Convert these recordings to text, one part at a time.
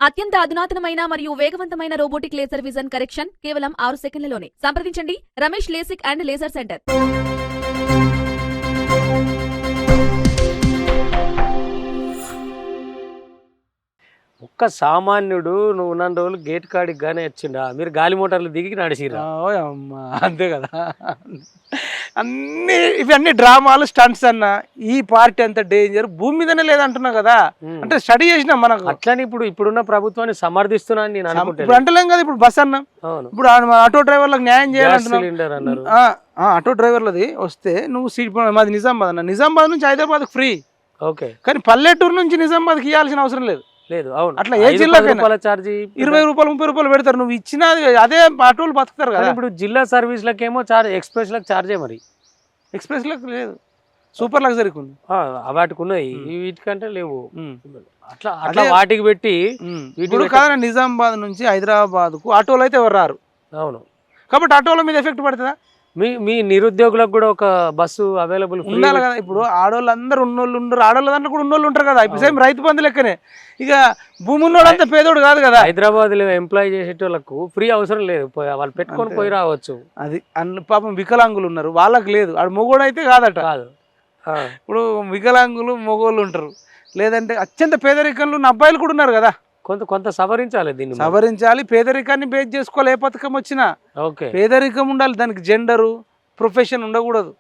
అత్యంత అధునాతనమైన మరియు వేగవంతమైన రోబోటిక్ లేజర్ విజన్ కరెక్షన్ కేవలం 6 సెకండ్లలోనే. సంప్రదించండి Ramesh LASIK and laser centre. ఒక్క సామాన్యుడు నువ్వు ఉన్న రోజులు గేట్ కాడికి గానే వచ్చిండా? మీరు గాలి మోటార్లు దిగి నడిచిరా? అంతే కదా. ఇవన్నీ డ్రామాలు, స్టంట్స్ అన్న. ఈ పార్టీ అంత డేంజర్ భూమి మీదనే లేదంటున్నా కదా. అంటే స్టడీ చేసినా మనకు. అట్లని ఇప్పుడున్న ప్రభుత్వాన్ని సమర్థిస్తున్నాను నేను అనుకుంటా. ఇప్పుడు అంటలేం కదా. ఇప్పుడు బస్ అన్నాం, ఇప్పుడు ఆటో డ్రైవర్లకు న్యాయం చేయాలంటున్నారు. ఆటో డ్రైవర్లది వస్తే నువ్వు సీట్, మాది నిజామాబాద్ అన్న, నిజామాబాద్ నుంచి హైదరాబాద్ ఫ్రీ. ఓకే, కానీ పల్లెటూరు నుంచి నిజామాబాద్కి ఇవ్వాల్సిన అవసరం లేదు. అవును, అట్లా ఏ జిల్లాకైనా 20 రూపాయలు 30 రూపాయలు పెడతారు. నువ్వు ఇచ్చినా అదే ఆటోలు బతుకుతారు కదా. ఇప్పుడు జిల్లా సర్వీస్లకేమో చార్జ్, ఎక్స్ప్రెస్ లకు చార్జే. మరి ఎక్స్ప్రెస్ లకు లేదు, సూపర్ లగ్జరీకి ఉంది. వాటికి ఉన్నాయి, వీటికంటే లేవు. అట్లా అట్లా వాటికి పెట్టి ఇప్పుడు కాదన్న. నిజామాబాద్ నుంచి హైదరాబాద్ కు ఆటోలు అయితే ఎవరు రారు. అవును, కాబట్టి ఆటోల మీద ఎఫెక్ట్ పడుతుందా? మీ నిరుద్యోగులకు కూడా ఒక బస్సు అవైలబుల్ ఉండాలి కదా. ఇప్పుడు ఆడవాళ్ళు అందరూ ఉన్నోళ్ళు ఉండరు, ఆడవాళ్ళ దాంట్లో కూడా ఉన్నోళ్ళు ఉంటారు కదా. ఇప్పుడు సేమ్ రైతు బంధు లెక్కనే. ఇక భూమి ఉన్నోడంతా పేదోడు కాదు కదా. హైదరాబాద్ లో ఎంప్లాయ్ చేసేటోళ్ళకు ఫ్రీ అవసరం లేదు, వాళ్ళు పెట్టుకొని పోయి రావచ్చు. అది పాపం వికలాంగులు ఉన్నారు, వాళ్ళకి లేదు. ఆడు మొగోడు అయితే కాదట. కాదు, ఇప్పుడు వికలాంగులు మొగోళ్ళు ఉంటారు. లేదంటే అత్యంత పేదరికంలో ఉన్న అబ్బాయిలు కూడా ఉన్నారు కదా. కొంత సవరించాలి, దీన్ని సవరించాలి. పేదరికాన్ని బేస్ చేసుకోవాలి. ఏ పథకం వచ్చినా పేదరికం ఉండాలి, దానికి జెండరు ప్రొఫెషన్ ఉండకూడదు.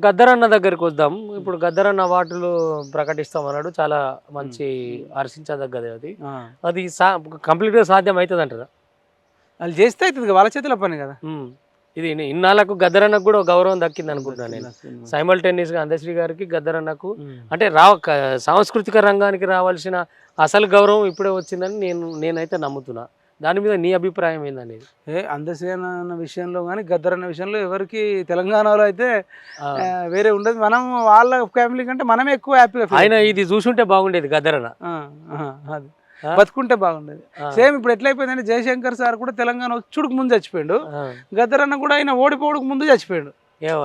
గద్దరన్న దగ్గరికి వద్దాం. ఇప్పుడు గద్దరన్న అవార్డులు ప్రకటిస్తామన్నాడు, చాలా మంచి హర్షించదగ్గది. అది కంప్లీట్ గా సాధ్యం అవుతుంది అంటారా? వాళ్ళు చేస్తే అవుతుంది, వాళ్ళ చేతిలో పని కదా. ఇది ఇన్నాళ్ళకు గద్దరన్నకు కూడా గౌరవం దక్కింది అనుకుంటున్నాను నేను. సైమల్టేనియస్ గా అందశ్రీ గారికి, గద్దరన్నకు అంటే సాంస్కృతిక రంగానికి రావాల్సిన అసలు గౌరవం ఇప్పుడే వచ్చిందని నేనైతే నమ్ముతున్నా. దాని మీద నీ అభిప్రాయం ఏందనేది? అందశ్రీ అన్న విషయంలో కానీ గద్దరన్న విషయంలో ఎవరికి తెలంగాణలో అయితే వేరే ఉండదు. మనం వాళ్ళ ఫ్యామిలీ కంటే మనమే ఎక్కువ హ్యాపీగా. ఆయన ఇది చూసుంటే బాగుండేది గద్దరన్న, అది బతుకుంటే బాగుండేది. సేమ్ ఇప్పుడు ఎట్లయిపోయిందంటే జయశంకర్ సార్ కూడా తెలంగాణ వచ్చుడుకు ముందు చచ్చిపోయాడు, గద్దరన్న కూడా ఆయన ఓడిపోవడానికి ముందు చచ్చిపోయాడు.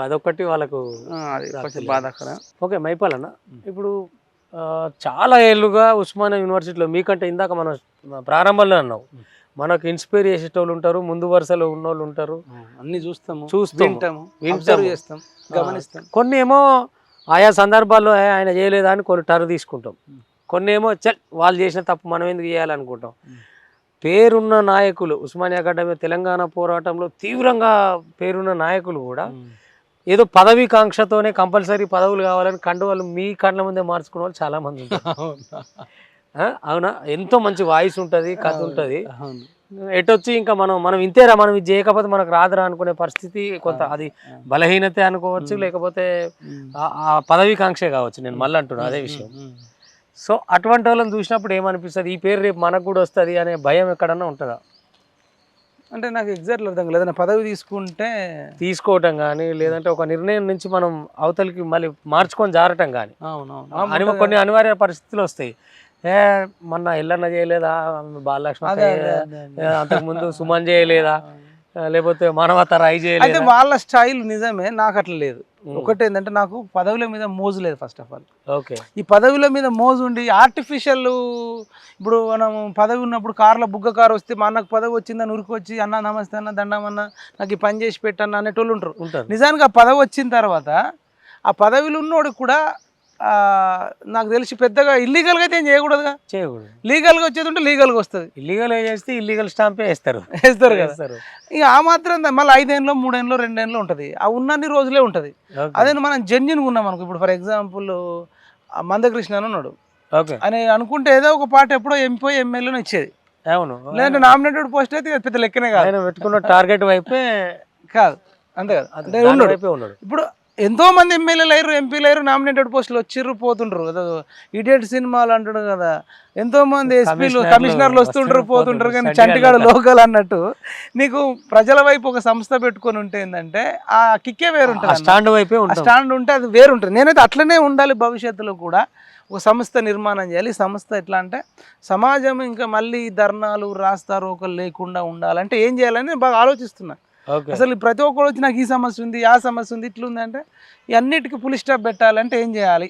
అదొకటి వాళ్ళకు బాధాకరం. ఓకే, మైపాలన్న, ఇప్పుడు చాలా ఏళ్ళుగా ఉస్మానియా యూనివర్సిటీలో మీకంటే ఇందాక మనం ప్రారంభంలో అన్నావు, మనకు ఇన్స్పైర్ చేసేటోళ్ళు ఉంటారు, ముందు వరుసలో ఉన్నోళ్ళు ఉంటారు, అన్ని చూస్తాము, చేస్తాం, గమనిస్తాం. కొన్ని ఏమో ఆయా సందర్భాల్లో ఆయన చేయలేదా అని కొన్ని టర్న్ తీసుకుంటాం, కొన్ని ఏమో వాళ్ళు చేసిన తప్పు మనం ఎందుకు చేయాలనుకుంటాం. పేరున్న నాయకులు, ఉస్మానియా గడ్డ మీద తెలంగాణ పోరాటంలో తీవ్రంగా పేరున్న నాయకులు కూడా ఏదో పదవీ కాంక్షతోనే కంపల్సరీ పదవులు కావాలని కండువాళ్ళు మీ కళ్ళ ముందే మార్చుకునే వాళ్ళు చాలా మంది ఉంటారు. అవునా? ఎంతో మంచి వాయిస్ ఉంటుంది, కథ ఉంటుంది. ఎటొచ్చి ఇంకా మనం ఇంతేరా, మనం ఇది చేయకపోతే మనకు రాదురా అనుకునే పరిస్థితి కొంత, అది బలహీనతే అనుకోవచ్చు, లేకపోతే ఆ పదవీ కాంక్షే కావచ్చు. నేను మళ్ళీ అంటున్నా అదే విషయం. సో అటువంటి వాళ్ళని చూసినప్పుడు ఏమనిపిస్తుంది, ఈ పేరు రేపు మనకు కూడా వస్తుంది అనే భయం ఎక్కడన్నా ఉంటుందా? అంటే నాకు ఎగ్జాక్ట్లీ అర్థం కాదు. పదవి తీసుకోవటం కానీ, లేదంటే ఒక నిర్ణయం నుంచి మనం అవతలికి మళ్ళీ మార్చుకొని జారటం కానీ, కొన్ని అనివార్య పరిస్థితులు వస్తాయి. మొన్న ఎల్లన్న చేయలేదా, బాలలక్ష్మి అంతకుముందు సుమన్ చేయలేదా, లేకపోతే మానవత రాయి చేయలేదు. వాళ్ళ స్టైల్ నిజమే, నాకు అట్లా లేదు. ఒకటి ఏంటంటే నాకు పదవుల మీద మోజు లేదు. ఫస్ట్ ఆఫ్ ఆల్ ఓకే, ఈ పదవుల మీద మోజు ఉండి ఆర్టిఫిషియల్, ఇప్పుడు మనం పదవి ఉన్నప్పుడు కార్లో బుగ్గ కారు వస్తే మా అన్నకు పదవి వచ్చిందని ఉరికి వచ్చి అన్న నమస్తే అన్న దండమన్న నాకు ఈ పని చేసి పెట్టన్న అనేటోళ్ళు ఉంటారు. నిజానికి ఆ పదవి వచ్చిన తర్వాత ఆ పదవిలో ఉన్నోడు కూడా నాకు తెలిసి పెద్దగా ఇల్లీగల్గా అయితే ఏం చేయకూడదుగా. లీగల్గా వచ్చేది ఉంటే లీగల్గా వస్తుంది. ఇల్లీగల్గా చేస్తే ఇల్లీగల్ స్టాంపే వేస్తారు కదా. ఇక ఆ మాత్రం మళ్ళీ 5 ఏళ్ళు 3 ఏళ్ళు 2 ఏళ్ళు ఉంటుంది, ఆ ఉన్నన్ని రోజులే ఉంటుంది. అదే మనం జెన్యున్గా ఉన్నాం అనుకో. ఇప్పుడు ఫర్ ఎగ్జాంపుల్ మందకృష్ణ అని ఉన్నాడు అని అనుకుంటే ఏదో ఒక పాట ఎప్పుడో ఎంపీ ఎమ్మెల్యేనో ఇచ్చేది. అవును, లేదంటే నామినేటెడ్ పోస్ట్ అయితే పెద్ద లెక్కనే కాదు. ఆయన పెట్టుకున్న టార్గెట్ వైపే కాదు, అంతే కదా. అంటే ఉన్నాడు. ఇప్పుడు ఎంతో మంది ఎమ్మెల్యేలు అయ్యారు, ఎంపీలు అయ్యారు, నామినేటెడ్ పోస్టులు వచ్చిర్రు పోతుండ్రు. ఇడియట్ సినిమాలు అంటాడు కదా, ఎంతో మంది ఎస్పీలు కమిషనర్లు వస్తుంటారు పోతుంటారు. కానీ చంటిగాడు లోకల్ అన్నట్టు నీకు ప్రజల వైపు ఒక సంస్థ పెట్టుకొని ఉంటే ఏంటంటే ఆ కిక్కే వేరుంటుంది. స్టాండ్ ఉంటే అది వేరుంటుంది. నేనైతే అట్లనే ఉండాలి భవిష్యత్తులో కూడా. ఒక సంస్థ నిర్మాణం చేయాలి. సంస్థ ఎట్లా అంటే సమాజం ఇంకా మళ్ళీ ధర్నాలు రాస్తారోకలు లేకుండా ఉండాలంటే ఏం చేయాలని బాగా ఆలోచిస్తున్నా. అసలు ప్రతి ఒక్కరు వచ్చి నాకు ఈ సమస్య ఉంది, ఆ సమస్య ఉంది, ఇట్లుంది అంటే ఇవన్నిటికీ ఫుల్ స్టాప్ పెట్టాలంటే ఏం చేయాలి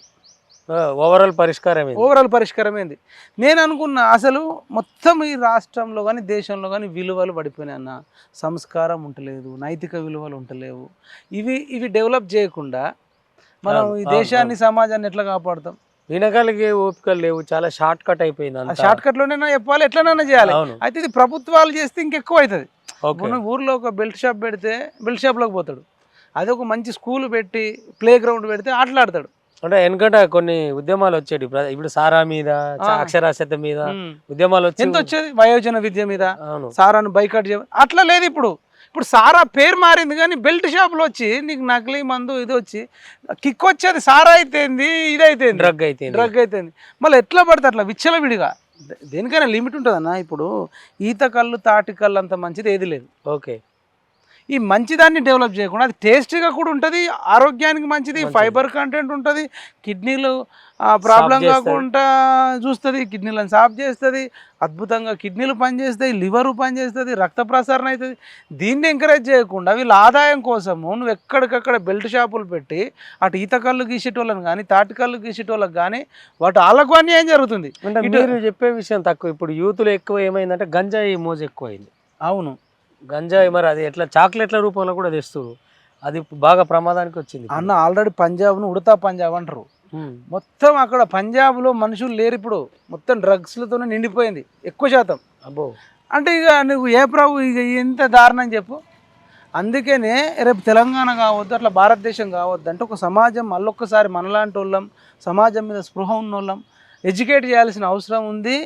ఓవరాల్ పరిష్కారం ఓవరాల్ పరిష్కారం ఏంది? నేను అనుకున్నా అసలు మొత్తం ఈ రాష్ట్రంలో కానీ దేశంలో కానీ విలువలు పడిపోయినాయి అన్న. సంస్కారం ఉంటలేదు, నైతిక విలువలు ఉంటలేవు. ఇవి డెవలప్ చేయకుండా మనం ఈ దేశాన్ని సమాజాన్ని ఎట్లా కాపాడుతాం? వినగలిగే ఓపికలు లేవు, చాలా షార్ట్ కట్ అయిపోయింది. షార్ట్ కట్లోనే చెప్పాలి, ఎట్లనైనా చేయాలి. అయితే ఇది ప్రభుత్వాలు చేస్తే ఇంకెక్కువ అవుతుంది. ఊర్లో ఒక బెల్ట్ షాప్ పెడితే బెల్ట్ షాప్లోకి పోతాడు. అదే ఒక మంచి స్కూల్ పెట్టి ప్లే గ్రౌండ్ పెడితే ఆటలాడతాడు. అంటే వెనకట కొన్ని ఉద్యమాలు వచ్చేటి, ఇప్పుడు సారా మీద, అక్షరాస్యత మీద ఉద్యమాలు వచ్చి ఎంత వచ్చేది, వయోజన విద్య మీద, సారాను బైకాట్ చేయ. అట్లా లేదు ఇప్పుడు. ఇప్పుడు సారా పేరు మారింది కానీ బెల్ట్ షాపులు వచ్చి నీకు నకిలీ మందు ఇది వచ్చి కిక్ వచ్చేది. సారా అయితేంది, ఇదైతే డ్రగ్ అయితేంది. మళ్ళీ ఎట్లా పడితే అట్లా విచ్చలవిడిగా. దేనికైనా లిమిట్ ఉంటుందన్న. ఇప్పుడు ఈత కళ్ళు తాటి కళ్ళు అంత మంచిది ఏది లేదు. ఓకే, ఈ మంచిదాన్ని డెవలప్ చేయకుండా అది టేస్టీగా కూడా ఉంటుంది, ఆరోగ్యానికి మంచిది, ఫైబర్ కంటెంట్ ఉంటుంది, కిడ్నీలు ప్రాబ్లం కాకుండా చూస్తుంది, కిడ్నీలను సాఫ్ చేస్తుంది, అద్భుతంగా కిడ్నీలు పనిచేస్తాయి, లివరు పనిచేస్తుంది, రక్త ప్రసరణ అవుతుంది. దీన్ని ఎంకరేజ్ చేయకుండా వీళ్ళ ఆదాయం కోసము నువ్వు ఎక్కడికక్కడ బెల్ట్ షాపులు పెట్టి అటు ఈత కళ్ళు గీసేటోళ్ళని కానీ తాటి కళ్ళు గీసేటోళ్ళకి కానీ వాటి వాళ్ళకు అన్యాయం జరుగుతుంది. అంటే మీరు చెప్పే విషయం తక్కువ. ఇప్పుడు యూత్లో ఎక్కువ ఏమైందంటే గంజాయి మోజు ఎక్కువైంది. అవును, గంజాయి మరి అది ఎట్లా చాక్లెట్ల రూపంలో కూడా తెస్తారు, అది బాగా ప్రమాదానికి వచ్చింది అన్న. ఆల్రెడీ పంజాబ్ను ఉడతా పంజాబ్ అంటారు. మొత్తం అక్కడ పంజాబ్లో మనుషులు లేరు ఇప్పుడు, మొత్తం డ్రగ్స్లతోనే నిండిపోయింది ఎక్కువ శాతం. అబ్బో, అంటే ఇక నువ్వు ఏ ప్రభు ఇక ఎంత దారుణం చెప్పు. అందుకనే రేపు తెలంగాణ కావద్దు, అట్లా భారతదేశం కావద్దు అంటే ఒక సమాజం మళ్ళొక్కసారి మనలాంటి వాళ్ళం, సమాజం మీద స్పృహ ఉన్న వాళ్ళం ఎడ్యుకేట్ చేయాల్సిన అవసరం ఉంది.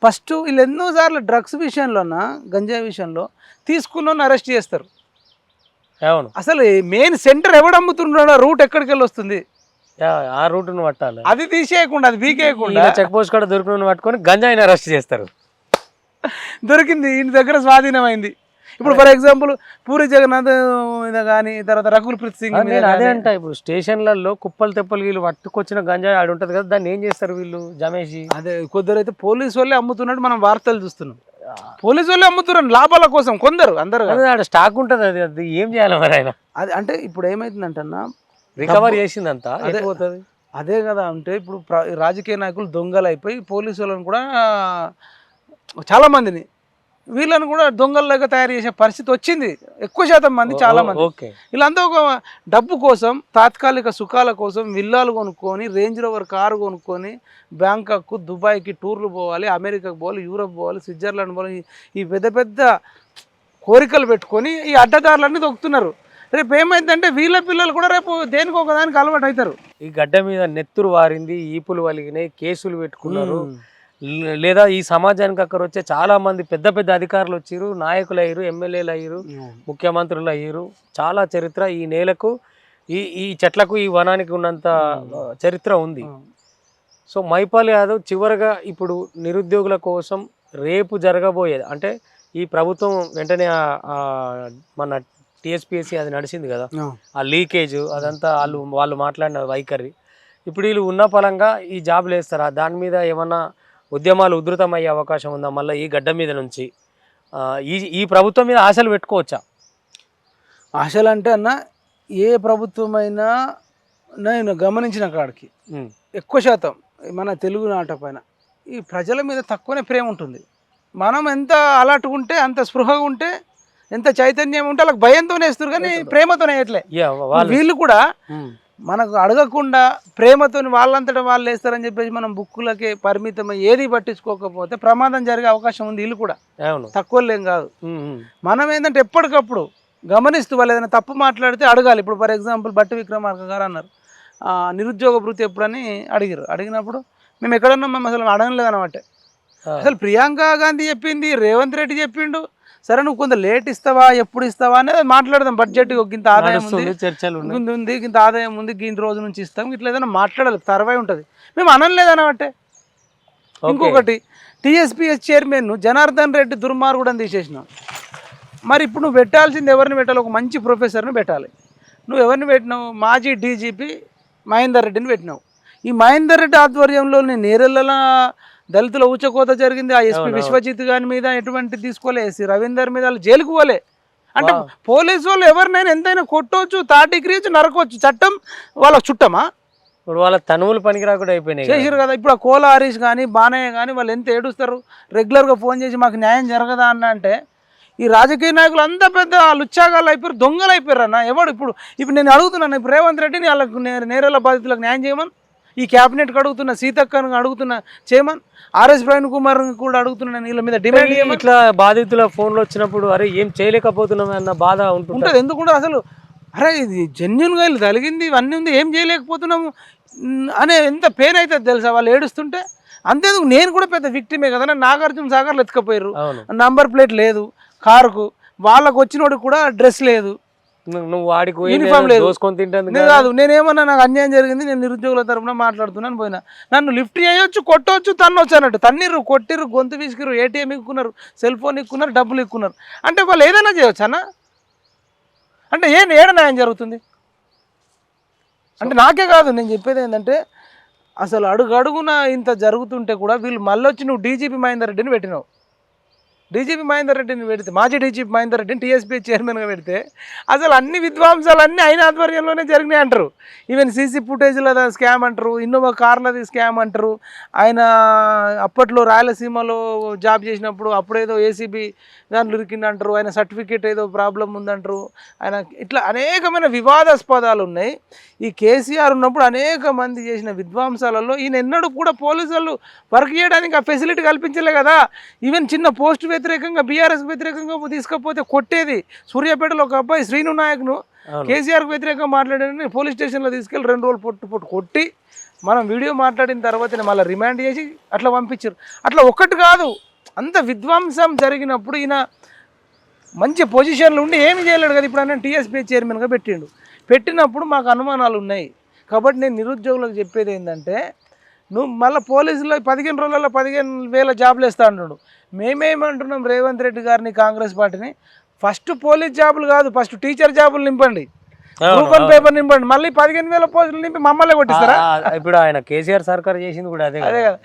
ఫస్ట్ వీళ్ళు ఎన్నోసార్లు డ్రగ్స్ విషయంలోనా గంజాయి విషయంలో తీసుకున్న అరెస్ట్ చేస్తారు. అవును, అసలు మెయిన్ సెంటర్ ఎవడు అమ్ముతున్నాడో రూట్ ఎక్కడికి వెళ్ళి వస్తుంది, ఆ రూట్ను పట్టాలి. అది తీసేయకుండా, అది బీకేయకుండా చెక్ పోస్ట్ కూడా దొరికిన పట్టుకొని గంజాయిని అరెస్ట్ చేస్తారు. దొరికింది, ఇంటి దగ్గర స్వాధీనమైంది. ఇప్పుడు ఫర్ ఎగ్జాంపుల్ పూరి జగన్నాథ్ మీద కానీ, తర్వాత రకుల్ ప్రీత్ సింగ్ మీద అదే అంట. ఇప్పుడు స్టేషన్లలో కుప్పలు తెప్పలు వీళ్ళు పట్టుకొచ్చిన గంజాయి ఆడి ఉంటుంది కదా, దాన్ని ఏం చేస్తారు వీళ్ళు జమేసి. అదే కొందరైతే పోలీసు వాళ్ళే అమ్ముతున్నట్టు మనం వార్తలు చూస్తున్నాం. పోలీసు వాళ్ళే అమ్ముతున్నారు లాభాల కోసం, కొందరు, అందరు. ఆడ స్టాక్ ఉంటుంది, అది ఏం చేయాలి మరి ఆయన. అది అంటే ఇప్పుడు ఏమైతుందంటన్నా రికవర్ చేసిందంతా పోతుంది. అదే కదా. అంటే ఇప్పుడు రాజకీయ నాయకులు దొంగలు అయిపోయి పోలీసు వాళ్ళని కూడా చాలా మందిని వీళ్ళని కూడా దొంగల్లాగా తయారు చేసే పరిస్థితి వచ్చింది ఎక్కువ శాతం మంది, చాలా మంది. వీళ్ళంతా ఒక డబ్బు కోసం, తాత్కాలిక సుఖాల కోసం విల్లాలు కొనుక్కొని, రేంజ్ రోవర్ కారు కొనుక్కొని బ్యాంకాక్, దుబాయ్కి టూర్లు పోవాలి, అమెరికాకు పోవాలి, యూరప్ పోవాలి, స్విట్జర్లాండ్ పోవాలి, ఈ పెద్ద పెద్ద కోరికలు పెట్టుకొని ఈ అడ్డదారులన్నీ దొక్కుతున్నారు. రేపు ఏమైందంటే వీళ్ళ పిల్లలు కూడా రేపు దేనికి ఒకదానికి అలవాటు అవుతారు. ఈ గడ్డ మీద నెత్తురు వారింది, ఈపులు వలిగినాయి, కేసులు పెట్టుకున్నారు. లేదా ఈ సమాజానికి అక్కడ వచ్చే చాలా మంది పెద్ద పెద్ద అధికారులు వచ్చారు, నాయకులు అయ్యారు, ఎమ్మెల్యేలు అయ్యారు, ముఖ్యమంత్రులు అయ్యారు. చాలా చరిత్ర ఈ నేలకు, ఈ చెట్లకు, ఈ వనానికి ఉన్నంత చరిత్ర ఉంది. సో మైపాల్ యాదవ్ చివరగా ఇప్పుడు నిరుద్యోగుల కోసం రేపు జరగబోయేది అంటే ఈ ప్రభుత్వం వెంటనే మన టీఎస్పీఎస్సీ అది నడిచింది కదా, ఆ లీకేజ్ అదంతా వాళ్ళు మాట్లాడిన వైఖరి, ఇప్పుడు వీళ్ళు ఉన్న పరంగా ఈ జాబ్లు వేస్తారా? దాని మీద ఏమన్నా ఉద్యమాలు ఉధృతమయ్యే అవకాశం ఉందా? మళ్ళీ ఈ గడ్డ మీద నుంచి ఈ ప్రభుత్వం మీద ఆశలు పెట్టుకోవచ్చా? ఆశలు అంటే అన్న, ఏ ప్రభుత్వమైనా నేను గమనించిన కాడికి ఎక్కువ శాతం మన తెలుగు నాట పైన ఈ ప్రజల మీద తక్కువనే ప్రేమ ఉంటుంది. మనం ఎంత అలర్ట్గా ఉంటే, అంత స్పృహగా ఉంటే, ఎంత చైతన్యం ఉంటే వాళ్ళకి భయంతోనే వేస్తారు కానీ ప్రేమతోనే వేయట్లే. వీళ్ళు కూడా మనకు అడగకుండా ప్రేమతో వాళ్ళంతటా వాళ్ళు వేస్తారని చెప్పేసి మనం బుక్కులకే పరిమితమై ఏది పట్టించుకోకపోతే ప్రమాదం జరిగే అవకాశం ఉంది. వీళ్ళు కూడా తక్కువలేం కాదు. మనం ఏంటంటే ఎప్పటికప్పుడు గమనిస్తూ వాళ్ళు ఏదైనా తప్పు మాట్లాడితే అడగాలి. ఇప్పుడు ఫర్ ఎగ్జాంపుల్ బట్టి విక్రమార్క గారు అన్నారు నిరుద్యోగ భృతి ఎప్పుడని అడిగినప్పుడు మేము ఎక్కడన్నా మేము అసలు అడగలేదు అనమాట. అసలు ప్రియాంక గాంధీ చెప్పింది, రేవంత్ రెడ్డి చెప్పిండు, సరే నువ్వు కొంత లేట్ ఇస్తావా, ఎప్పుడు ఇస్తావా అనేది మాట్లాడదాం. బడ్జెట్ ఇంత ఆదాయం ఉంది, ఇంత ఆదాయం ఉంది, ఇంత రోజు నుంచి ఇస్తాం, ఇట్లా ఏదైనా మాట్లాడాలి, తర్వై ఉంటుంది. మేము అనలేదనమాట. ఇంకొకటి టీఎస్పీఎస్ చైర్మన్ జనార్దన్ రెడ్డి దుర్మార్గుడని తీసేసినావు. మరి ఇప్పుడు నువ్వు పెట్టాల్సింది ఎవరిని పెట్టాలి? ఒక మంచి ప్రొఫెసర్ని పెట్టాలి. నువ్వు ఎవరిని పెట్టినావు? మాజీ డీజీపీ మహేందర్ రెడ్డిని పెట్టినావు. ఈ మహేందర్ రెడ్డి ఆధ్వర్యంలో నేరెళ్ళ దళితుల ఊచకోత జరిగింది. ఆ ఎస్పీ విశ్వజిత్ గారి మీద ఎటువంటి తీసుకోలే, ఎస్సీ రవీందర్ మీద వాళ్ళు జైలుకు పోలే. అంటే పోలీసు వాళ్ళు ఎవరినైనా ఎంతైనా కొట్టవచ్చు, తాటికి రీచి నరకొచ్చు. చట్టం వాళ్ళకు చుట్టమా? ఇప్పుడు వాళ్ళ తనువులు పనికి రాకుండా అయిపోయినాయి కదా. చేసిరు కదా. ఇప్పుడు ఆ కోల హరీష్ కానీ బానయ్య కానీ వాళ్ళు ఎంత ఏడుస్తారు, రెగ్యులర్గా ఫోన్ చేసి మాకు న్యాయం జరగదా అన్న అంటే ఈ రాజకీయ నాయకులు అంతా పెద్ద లుచ్చాగాళ్ళు అయిపోయారు, దొంగలు అయిపోయారు అన్న. ఎవడు ఇప్పుడు నేను అడుగుతున్నాను, ఇప్పుడు రేవంత్ రెడ్డిని వాళ్ళకు నేరేళ్ల బాధితులకు న్యాయం చేయమని, ఈ క్యాబినెట్కి అడుగుతున్నా, సీతక్కను అడుగుతున్నా చేయమని, ఆర్ఎస్ ప్రవీణ్ కుమార్ కూడా అడుగుతున్నాను, వీళ్ళ మీద డిమాండ్ చేయమని. ఇట్లా బాధితుల ఫోన్లు వచ్చినప్పుడు అరే ఏం చేయలేకపోతున్నాం అన్న బాధ ఉంటుంది. ఎందుకుంటే అసలు అరే ఇది జెన్యున్గా వీళ్ళు తలిగింది ఇవన్నీ ఉంది, ఏం చేయలేకపోతున్నాము అనే ఎంత పెయిన్ అవుతుంది తెలుసా వాళ్ళు ఏడుస్తుంటే. అంతేందుకు నేను కూడా పెద్ద విక్టిమే కదా, నాగార్జున సాగర్లు ఎత్తుకపోయారు, నంబర్ ప్లేట్ లేదు కారుకు, వాళ్ళకు వచ్చినోడికి కూడా డ్రెస్ లేదు, నువ్వు వాడికి యూనిఫామ్ లేదు, తింటాను కాదు నేనేమన్నా నాకు అన్యాయం జరిగింది, నేను నిరుద్యోగుల తరఫున మాట్లాడుతున్నాను పోయినా, నన్ను లిఫ్ట్ చేయొచ్చు కొట్టవచ్చు తన్నొచ్చు అన్నట్టు, తన్నిర్రు కొట్టిర్రు గొంతు విసికిరు, ఏటీఎం ఇక్కున్నారు, సెల్ ఫోన్ ఇక్కున్నారు, డబ్బులు ఇక్కున్నారు అంటే వాళ్ళు ఏదైనా చేయవచ్చు అన్న. అంటే ఏడ న్యాయం జరుగుతుంది అంటే నాకే కాదు నేను చెప్పేది ఏంటంటే అసలు అడుగడుగున ఇంత జరుగుతుంటే కూడా వీళ్ళు మళ్ళీ వచ్చి నువ్వు డీజీపీ మహేందర్ రెడ్డిని పెట్టినావు, డీజీపీ మహేందర్ రెడ్డిని పెడితే, మాజీ డీజీపీ మహేందర్ రెడ్డిని టీఎస్పీ చైర్మన్గా పెడితే అసలు అన్ని విధ్వంసాలు అన్నీ ఆయన ఆధ్వర్యంలోనే జరిగినాయి అంటారు. ఈవెన్ సీసీ ఫుటేజ్లో స్కామ్ అంటారు, ఇన్నోవా కార్లది స్కామ్ అంటారు, ఆయన అప్పట్లో రాయలసీమలో జాబ్ చేసినప్పుడు అప్పుడేదో ఏసీబీ దాంట్లో ఇరికింది అంటారు, ఆయన సర్టిఫికేట్ ఏదో ప్రాబ్లం ఉందంటారు, ఆయన ఇట్లా అనేకమైన వివాదాస్పదాలు ఉన్నాయి. ఈ కేసీఆర్ ఉన్నప్పుడు అనేక మంది చేసిన విధ్వంసాలలో ఈయన ఎన్నడూ కూడా పోలీసు వాళ్ళు వర్క్ చేయడానికి ఆ ఫెసిలిటీ కల్పించలే కదా. ఈవెన్ చిన్న పోస్ట్ వ్యతిరేకంగా బీఆర్ఎస్కి వ్యతిరేకంగా తీసుకపోతే కొట్టేది. సూర్యాపేటలో ఒక అబ్బాయి శ్రీను నాయక్ను కేసీఆర్కి వ్యతిరేకంగా మాట్లాడారని పోలీస్ స్టేషన్లో తీసుకెళ్ళి 2 రోజులు పొట్టు కొట్టి మనం వీడియో మాట్లాడిన తర్వాతనే మళ్ళీ రిమాండ్ చేసి అట్లా పంపించారు. అట్లా ఒక్కటి కాదు, అంత విధ్వంసం జరిగినప్పుడు ఈయన మంచి పొజిషన్లో ఉండి ఏమి చేయలేడు కదా. ఇప్పుడు ఆయన టీఎస్పీ చైర్మన్గా పెట్టినప్పుడు మాకు అనుమానాలు ఉన్నాయి. కాబట్టి నేను నిరుద్యోగులకు చెప్పేది ఏంటంటే నువ్వు మళ్ళీ పోలీసులో 15 రోజులలో 15,000 జాబులు వేస్తా అంటున్నాడు. మేమేమంటున్నాం రేవంత్ రెడ్డి గారిని, కాంగ్రెస్ పార్టీని, ఫస్ట్ పోలీస్ జాబులు కాదు, ఫస్ట్ టీచర్ జాబులు నింపండి, గ్రూప్ 1 పేపర్ నింపండి, మళ్ళీ 15,000 పోస్టులు నింపి మమ్మల్ని కొట్టిస్తారా? ఇప్పుడు ఆయన కేసీఆర్ సర్కార్ చేసింది కూడా అదే కదా.